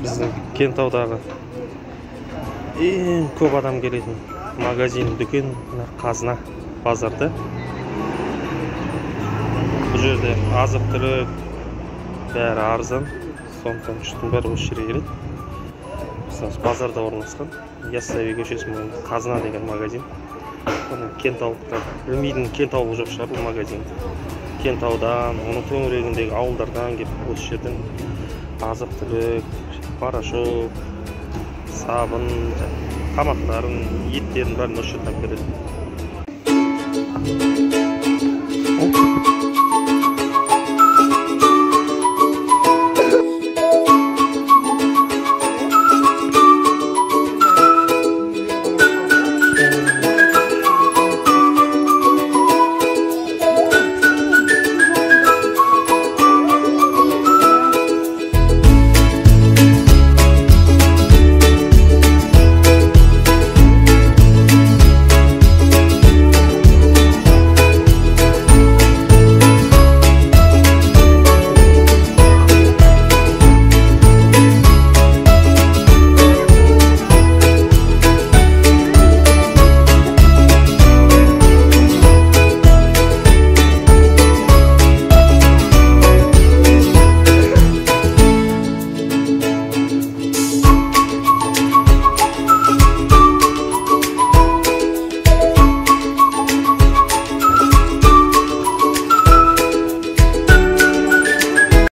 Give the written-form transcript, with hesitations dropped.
Біздің Кентаудағы ең көп адам келетін магазин, дүкен, қазына базарда. Бұл жерде азық-түлік бәрі арзан, сондықтан жұрттың бәрі осы жерге келеді. Мысалы, базарда орналасқан Яссауи көшесінің қазына деген магазин. Кентаулықтар білмейтін кентаулық жоқ шығар бұл магазин. Кентаудан, оның төңірегіндегі ауылдардан келіп осы жерден азық-түлік, порошок, сабын, тамақтарын, еттерін бәрін осы жерден береді.